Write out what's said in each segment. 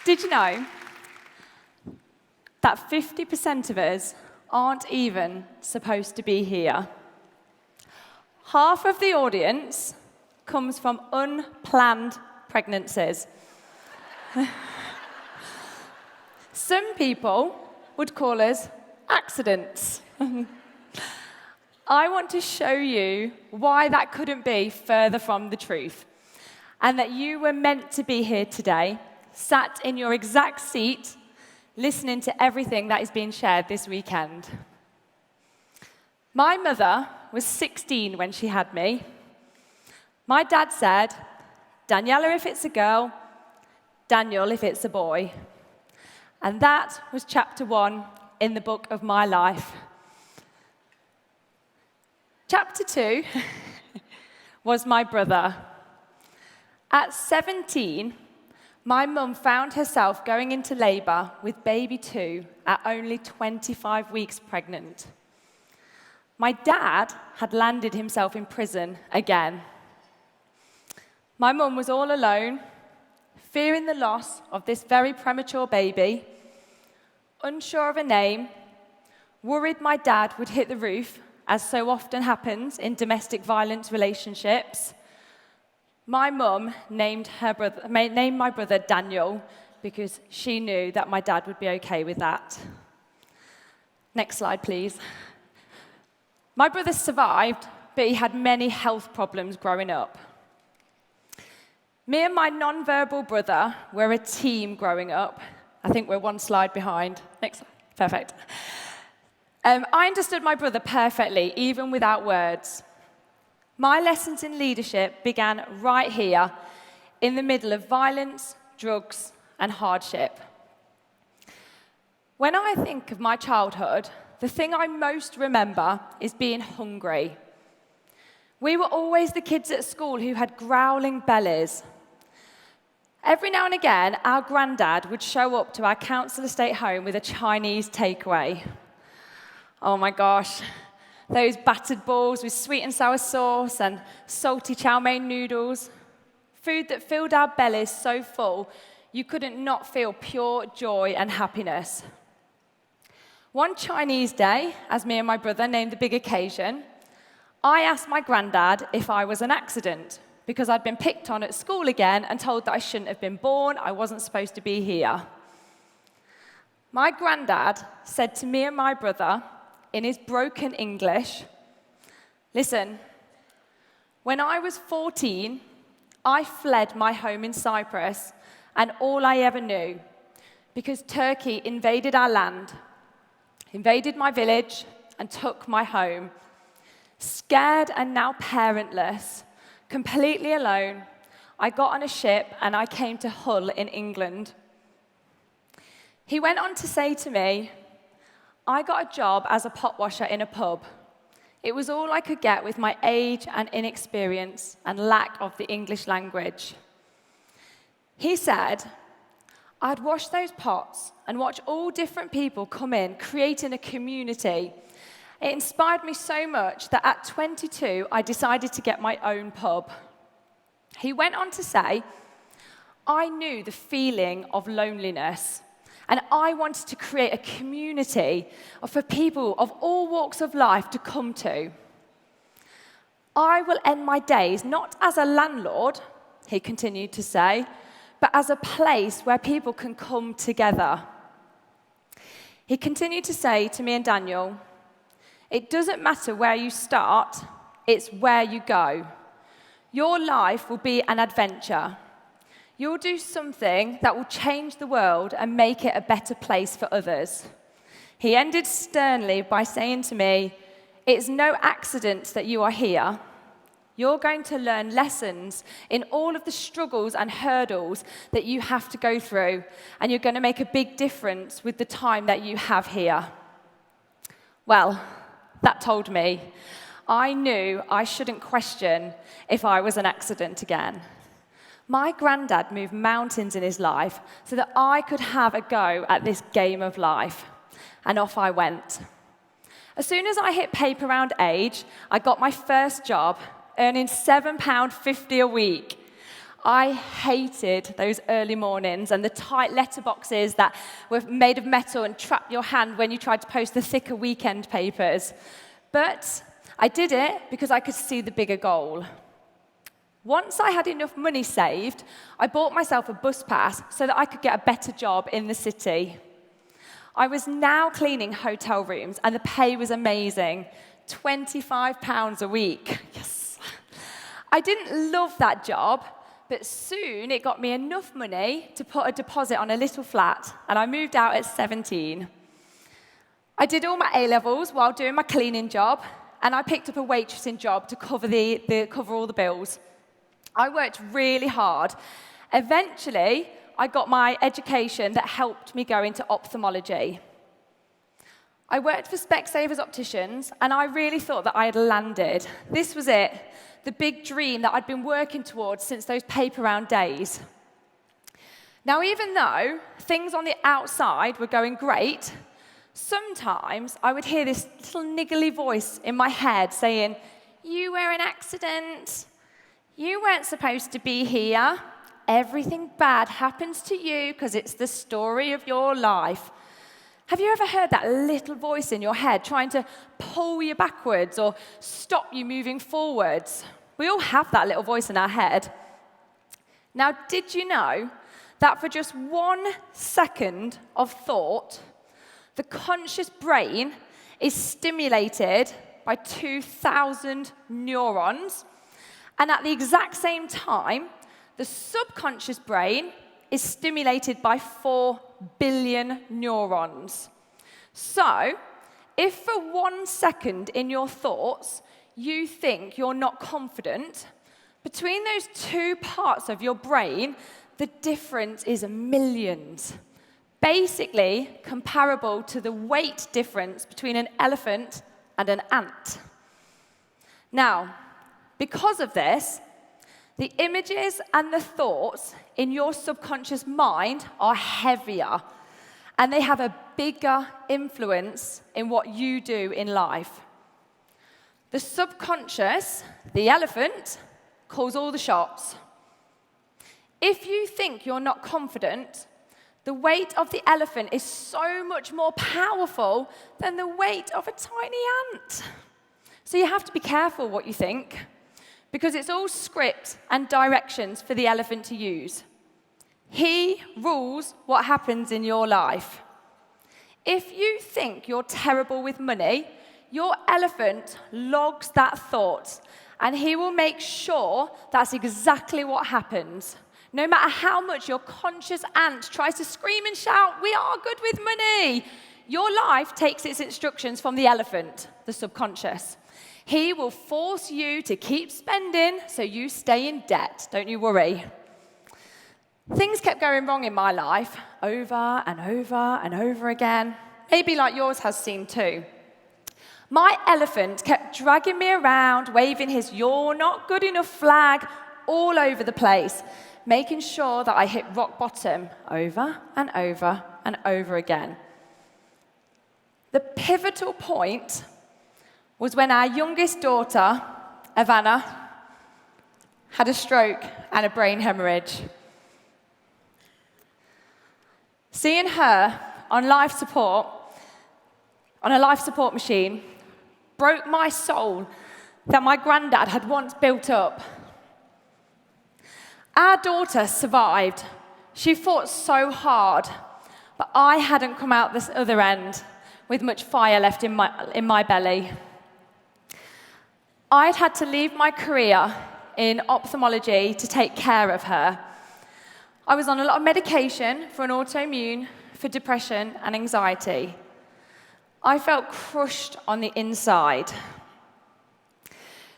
Did you know that 50% of us aren't even supposed to be here? Half of the audience comes from unplanned pregnancies. Some people would call us accidents. I want to show you why that couldn't be further from the truth, and that you were meant to be here today, sat in your exact seat, listening to everything that is being shared this weekend. My mother was 16 when she had me. My dad said, "Daniela if it's a girl, Daniel if it's a boy." And that was chapter 1 in the book of my life. Chapter 2 was my brother. At 17, my mum found herself going into labour with baby 2 at only 25 weeks pregnant. My dad had landed himself in prison again. My mum was all alone, fearing the loss of this very premature baby, unsure of a name, worried my dad would hit the roof, as so often happens in domestic violence relationships. My mum named my brother Daniel because she knew that my dad would be okay with that. Next slide, please. My brother survived, but he had many health problems growing up. Me and my non-verbal brother were a team growing up. I think we're one slide behind. Next slide. Perfect. I understood my brother perfectly, even without words. My lessons in leadership began right here, in the middle of violence, drugs, and hardship. When I think of my childhood, the thing I most remember is being hungry. We were always the kids at school who had growling bellies. Every now and again, our granddad would show up to our council estate home with a Chinese takeaway. Oh my gosh. Those battered balls with sweet and sour sauce and salty chow mein noodles. Food that filled our bellies so full, you couldn't not feel pure joy and happiness. One Chinese day, as me and my brother named the big occasion, I asked my granddad if I was an accident, because I'd been picked on at school again and told that I shouldn't have been born, I wasn't supposed to be here. My granddad said to me and my brother, in his broken English, "Listen, when I was 14, I fled my home in Cyprus and all I ever knew, because Turkey invaded our land, invaded my village, and took my home. Scared and now parentless, completely alone, I got on a ship and I came to Hull in England." He went on to say to me, "I got a job as a pot washer in a pub. It was all I could get with my age and inexperience and lack of the English language." He said, "I'd wash those pots and watch all different people come in, creating a community. It inspired me so much that at 22, I decided to get my own pub." He went on to say, "I knew the feeling of loneliness, and I wanted to create a community for people of all walks of life to come to. I will end my days not as a landlord," he continued to say, "but as a place where people can come together." He continued to say to me and Daniel, "It doesn't matter where you start, it's where you go. Your life will be an adventure. You'll do something that will change the world and make it a better place for others." He ended sternly by saying to me, "It's no accident that you are here. You're going to learn lessons in all of the struggles and hurdles that you have to go through, and you're going to make a big difference with the time that you have here." Well, that told me. I knew I shouldn't question if I was an accident again. My granddad moved mountains in his life so that I could have a go at this game of life. And off I went. As soon as I hit paper round age, I got my first job, earning £7.50 a week. I hated those early mornings and the tight letterboxes that were made of metal and trapped your hand when you tried to post the thicker weekend papers. But I did it because I could see the bigger goal. Once I had enough money saved, I bought myself a bus pass so that I could get a better job in the city. I was now cleaning hotel rooms, and the pay was amazing. £25 a week. Yes. I didn't love that job, but soon it got me enough money to put a deposit on a little flat, and I moved out at 17. I did all my A-levels while doing my cleaning job, and I picked up a waitressing job to cover all the bills. I worked really hard. Eventually, I got my education that helped me go into ophthalmology. I worked for Specsavers Opticians, and I really thought that I had landed. This was it, the big dream that I'd been working towards since those paper round days. Now, even though things on the outside were going great, sometimes I would hear this little niggly voice in my head saying, "You were an accident. You weren't supposed to be here. Everything bad happens to you because it's the story of your life." Have you ever heard that little voice in your head trying to pull you backwards or stop you moving forwards? We all have that little voice in our head. Now, did you know that for just 1 second of thought, the conscious brain is stimulated by 2,000 neurons? And at the exact same time, the subconscious brain is stimulated by 4 billion neurons. So, if for 1 second in your thoughts you think you're not confident, between those two parts of your brain, the difference is millions. Basically comparable to the weight difference between an elephant and an ant. Now, because of this, the images and the thoughts in your subconscious mind are heavier, and they have a bigger influence in what you do in life. The subconscious, the elephant, calls all the shots. If you think you're not confident, the weight of the elephant is so much more powerful than the weight of a tiny ant. So you have to be careful what you think, because it's all script and directions for the elephant to use. He rules what happens in your life. If you think you're terrible with money, your elephant logs that thought, and he will make sure that's exactly what happens. No matter how much your conscious ant tries to scream and shout, "We are good with money," your life takes its instructions from the elephant, the subconscious. He will force you to keep spending so you stay in debt. Don't you worry. Things kept going wrong in my life over and over and over again. Maybe like yours has seemed too. My elephant kept dragging me around, waving his "you're not good enough" flag all over the place, making sure that I hit rock bottom over and over and over again. The pivotal point was when our youngest daughter, Ivana, had a stroke and a brain hemorrhage. Seeing her on a life support machine broke my soul that my granddad had once built up. Our daughter survived. She fought so hard, but I hadn't come out this other end with much fire left in my belly. I'd had to leave my career in ophthalmology to take care of her. I was on a lot of medication for an autoimmune, for depression and anxiety. I felt crushed on the inside.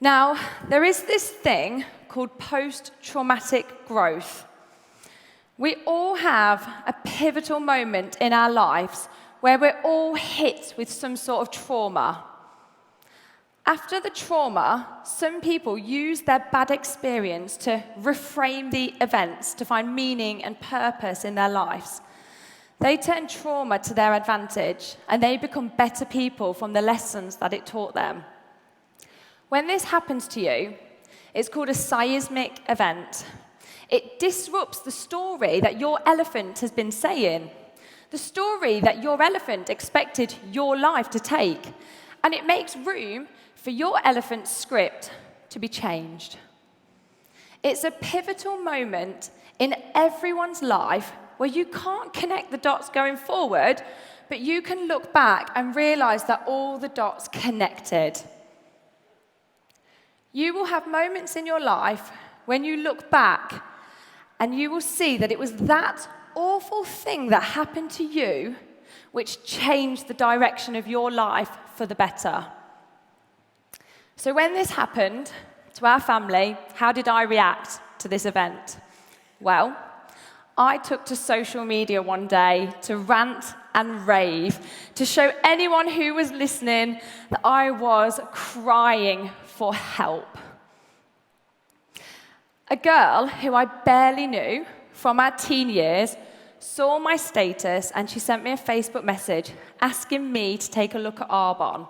Now, there is this thing called post-traumatic growth. We all have a pivotal moment in our lives where we're all hit with some sort of trauma. After the trauma, some people use their bad experience to reframe the events to find meaning and purpose in their lives. They turn trauma to their advantage, and they become better people from the lessons that it taught them. When this happens to you, it's called a seismic event. It disrupts the story that your elephant has been saying, the story that your elephant expected your life to take, and it makes room for your elephant's script to be changed. It's a pivotal moment in everyone's life where you can't connect the dots going forward, but you can look back and realize that all the dots connected. You will have moments in your life when you look back and you will see that it was that awful thing that happened to you which changed the direction of your life for the better. So when this happened to our family, how did I react to this event? Well, I took to social media one day to rant and rave, to show anyone who was listening that I was crying for help. A girl who I barely knew from our teen years saw my status and she sent me a Facebook message asking me to take a look at Arbonne.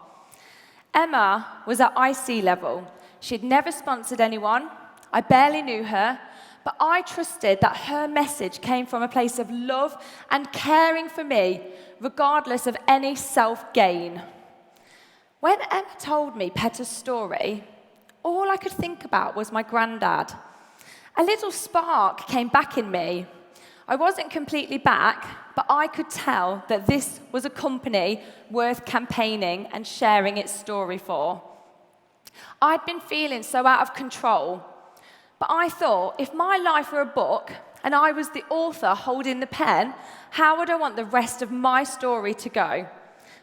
Emma was at IC level. She'd never sponsored anyone. I barely knew her, but I trusted that her message came from a place of love and caring for me, regardless of any self-gain. When Emma told me Petta's story, all I could think about was my granddad. A little spark came back in me. I wasn't completely back, but I could tell that this was a company worth campaigning and sharing its story for. I'd been feeling so out of control, but I thought, if my life were a book and I was the author holding the pen, how would I want the rest of my story to go?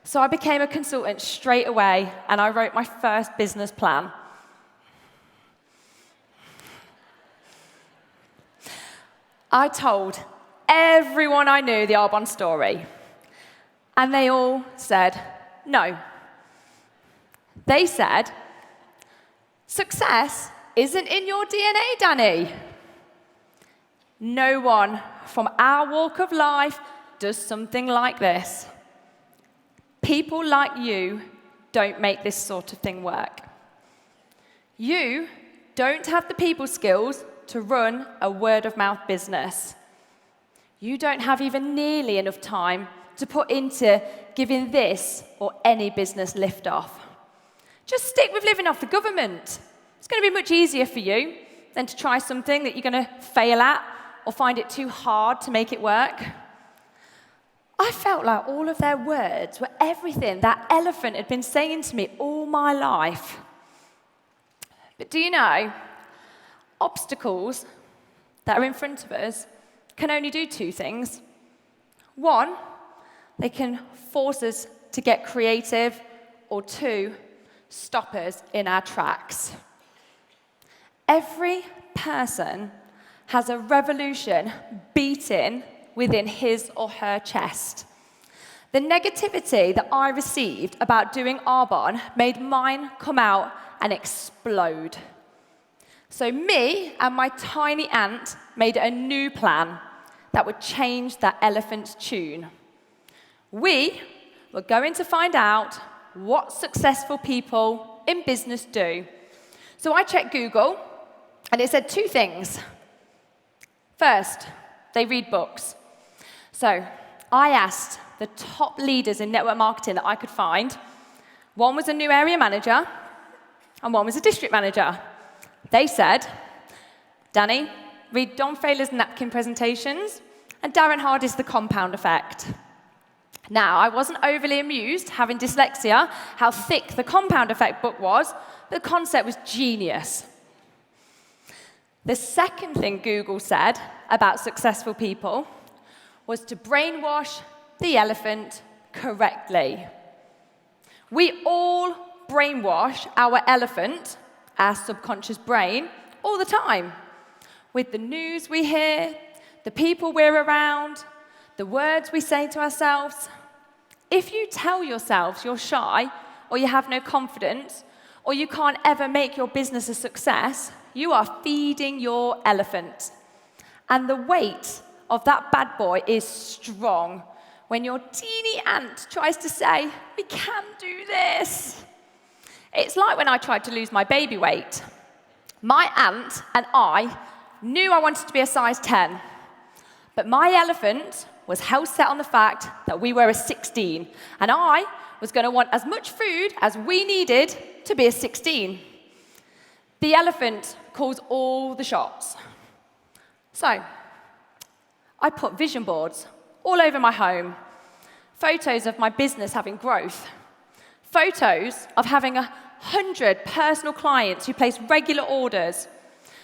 So I became a consultant straight away, and I wrote my first business plan. I told everyone I knew the Arbonne story, and they all said no. They said, "Success isn't in your DNA, Danni." No one from our walk of life does something like this. People like you don't make this sort of thing work. You don't have the people skills to run a word-of-mouth business. You don't have even nearly enough time to put into giving this or any business lift-off. Just stick with living off the government. It's going to be much easier for you than to try something that you're going to fail at or find it too hard to make it work. I felt like all of their words were everything that elephant had been saying to me all my life. But do you know, obstacles that are in front of us can only do two things. One, they can force us to get creative, or two, stop us in our tracks. Every person has a revolution beating within his or her chest. The negativity that I received about doing Arbonne made mine come out and explode. So me and my tiny ant made a new plan that would change that elephant's tune. We were going to find out what successful people in business do. So I checked Google, and it said two things. First, they read books. So I asked the top leaders in network marketing that I could find. One was a new area manager, and one was a district manager. They said, "Danni, read Don Failer's napkin presentations and Darren Hardy's The Compound Effect." Now, I wasn't overly amused, having dyslexia, how thick the Compound Effect book was, but the concept was genius. The second thing Google said about successful people was to brainwash the elephant correctly. We all brainwash our elephant, our subconscious brain, all the time. With the news we hear, the people we're around, the words we say to ourselves. If you tell yourselves you're shy, or you have no confidence, or you can't ever make your business a success, you are feeding your elephant. And the weight of that bad boy is strong when your teeny ant tries to say, "We can do this." It's like when I tried to lose my baby weight. My ant and I knew I wanted to be a size 10. But my elephant was hell set on the fact that we were a 16, and I was going to want as much food as we needed to be a 16. The elephant calls all the shots. So, I put vision boards all over my home, photos of my business having growth, photos of having 100 personal clients who place regular orders,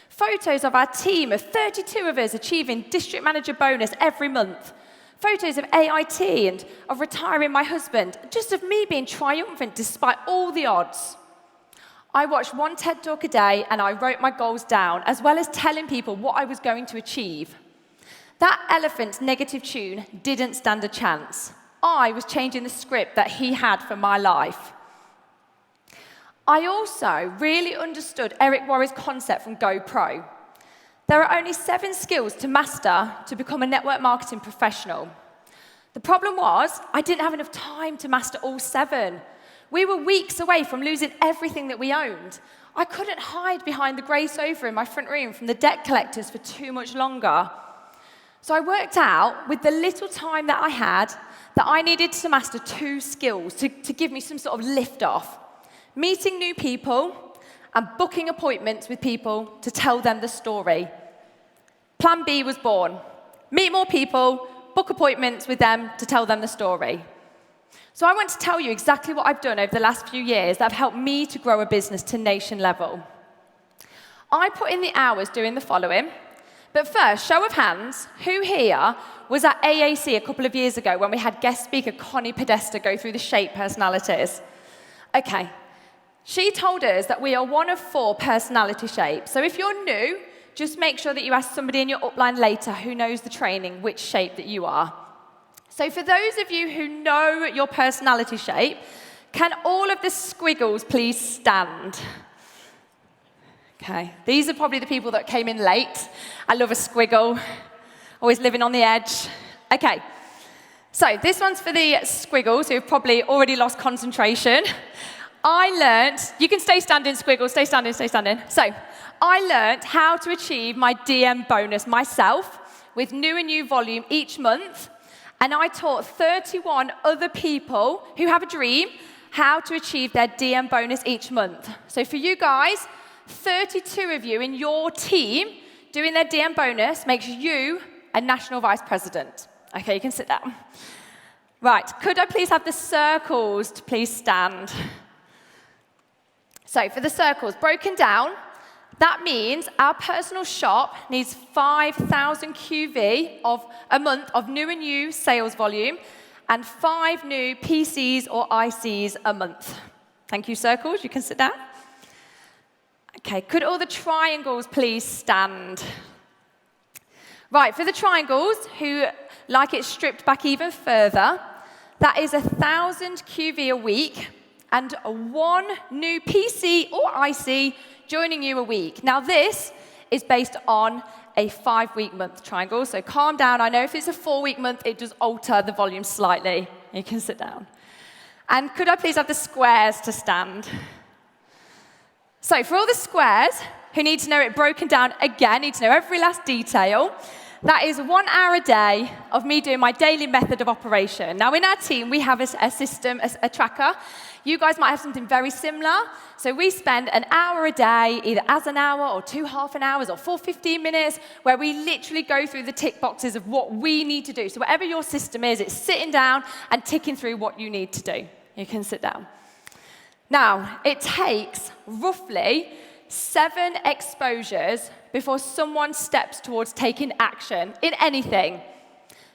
photos of our team of 32 of us achieving district manager bonus every month, photos of AIT and of retiring my husband, just of me being triumphant despite all the odds. I watched one TED Talk a day and I wrote my goals down, as well as telling people what I was going to achieve. That elephant's negative tune didn't stand a chance. I was changing the script that he had for my life. I also really understood Eric Worre's concept from GoPro. There are only 7 skills to master to become a network marketing professional. The problem was, I didn't have enough time to master all 7. We were weeks away from losing everything that we owned. I couldn't hide behind the grey sofa in my front room from the debt collectors for too much longer. So I worked out, with the little time that I had, that I needed to master 2 skills to give me some sort of lift off. Meeting new people and booking appointments with people to tell them the story. Plan B was born. Meet more people, book appointments with them to tell them the story. So I want to tell you exactly what I've done over the last few years that have helped me to grow a business to nation level. I put in the hours doing the following. But first, show of hands, who here was at AAC a couple of years ago when we had guest speaker Connie Podesta go through the shape personalities? Okay. She told us that we are one of 4 personality shapes. So if you're new, just make sure that you ask somebody in your upline later who knows the training which shape that you are. So for those of you who know your personality shape, can all of the squiggles please stand? Okay, these are probably the people that came in late. I love a squiggle, always living on the edge. Okay, so this one's for the squiggles who've probably already lost concentration. I learned, you can stay standing, squiggle, stay standing, stay standing. So, I learned how to achieve my DM bonus myself with new and new volume each month, and I taught 31 other people who have a dream how to achieve their DM bonus each month. So for you guys, 32 of you in your team doing their DM bonus makes you a national vice president. Okay, you can sit down. Right, could I please have the circles to please stand? So for the circles, broken down, that means our personal shop needs 5,000 QV of a month of new and new sales volume and 5 new PCs or ICs a month. Thank you, circles. You can sit down. Okay, could all the triangles please stand? Right, for the triangles, who like it stripped back even further, that is 1,000 QV a week and 1 new PC or IC joining you a week. Now this is based on a 5-week month triangle, so calm down. I know if it's a 4-week month, it does alter the volume slightly. You can sit down. And could I please have the squares to stand? So for all the squares who need to know it broken down again, need to know every last detail, that is 1 hour a day of me doing my daily method of operation. Now in our team, we have a system, a tracker. You guys might have something very similar. So we spend an hour a day, either as an hour or 2 half-an hours or 4 15 minutes, where we literally go through the tick boxes of what we need to do. So whatever your system is, it's sitting down and ticking through what you need to do. You can sit down. Now, it takes roughly 7 exposures before someone steps towards taking action in anything.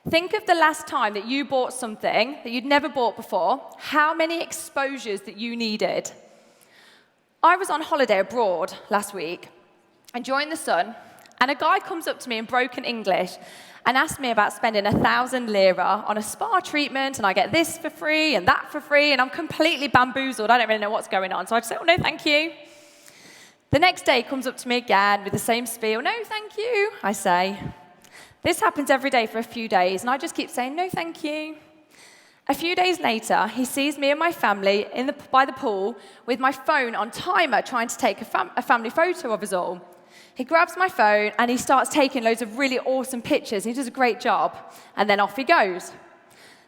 Think of the last time that you bought something that you'd never bought before, how many exposures that you needed. I was on holiday abroad last week, enjoying the sun, and a guy comes up to me in broken English and asked me about spending 1,000 lira on a spa treatment, and I get this for free and that for free, and I'm completely bamboozled. I don't really know what's going on. So I just say, oh, no, thank you. The next day, he comes up to me again with the same spiel. No, thank you, I say. This happens every day for a few days, and I just keep saying, no, thank you. A few days later, he sees me and my family by the pool with my phone on timer trying to take a family photo of us all. He grabs my phone and he starts taking loads of really awesome pictures. He does a great job. And then off he goes.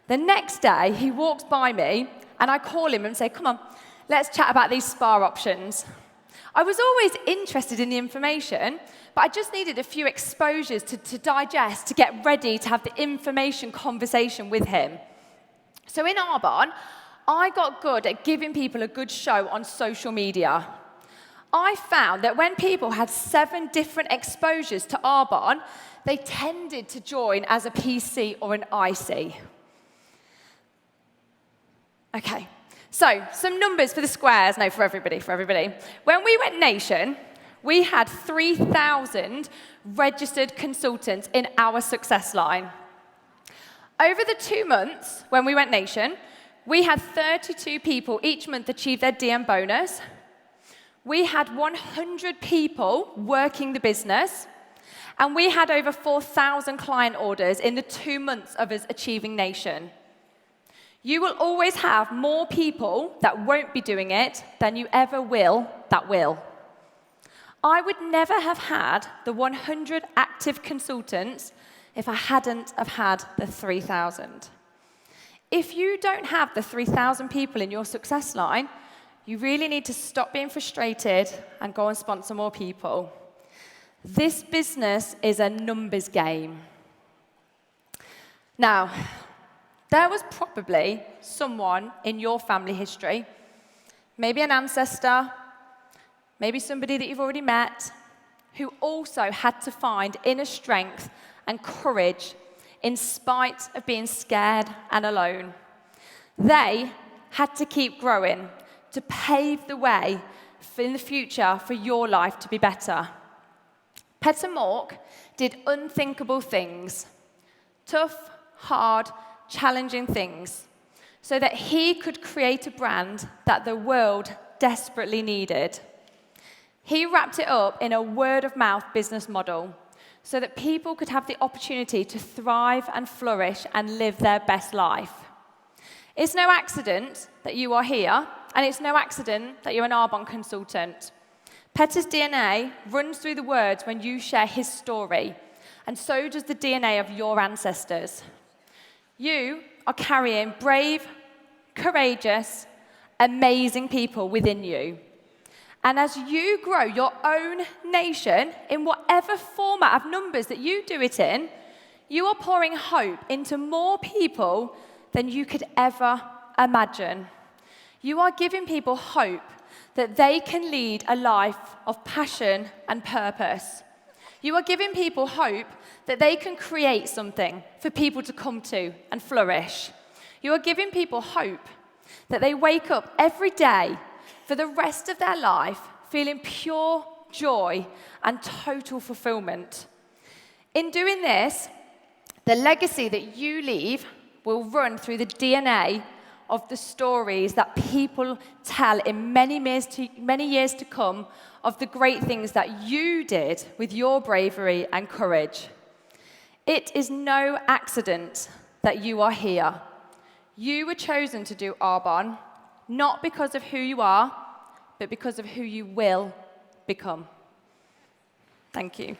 The next day, he walks by me and I call him and say, come on, let's chat about these spa options. I was always interested in the information, but I just needed a few exposures to digest, to get ready to have the information conversation with him. So in Arbonne, I got good at giving people a good show on social media. I found that when people had 7 different exposures to Arbonne, they tended to join as a PC or an IC. Okay, so some numbers for the squares, no, for everybody. When we went nation, we had 3,000 registered consultants in our success line. Over the 2 months when we went nation, we had 32 people each month achieve their DM bonus. We had 100 people working the business, and we had over 4,000 client orders in the 2 months of us achieving nation. You will always have more people that won't be doing it than you ever will that will. I would never have had the 100 active consultants if I hadn't have had the 3,000. If you don't have the 3,000 people in your success line, you really need to stop being frustrated and go and sponsor more people. This business is a numbers game. Now, there was probably someone in your family history, maybe an ancestor, maybe somebody that you've already met, who also had to find inner strength and courage in spite of being scared and alone. They had to keep growing to pave the way in the future for your life to be better. Peter Mork did unthinkable things, tough, hard, challenging things, so that he could create a brand that the world desperately needed. He wrapped it up in a word-of-mouth business model so that people could have the opportunity to thrive and flourish and live their best life. It's no accident that you are here, and it's no accident that you're an Arbonne consultant. Peter's DNA runs through the words when you share his story, and so does the DNA of your ancestors. You are carrying brave, courageous, amazing people within you. And as you grow your own nation in whatever format of numbers that you do it in, you are pouring hope into more people than you could ever imagine. You are giving people hope that they can lead a life of passion and purpose. You are giving people hope that they can create something for people to come to and flourish. You are giving people hope that they wake up every day for the rest of their life feeling pure joy and total fulfillment. In doing this, the legacy that you leave will run through the DNA of the stories that people tell in many years to come of the great things that you did with your bravery and courage. It is no accident that you are here. You were chosen to do Arbonne, not because of who you are, but because of who you will become. Thank you.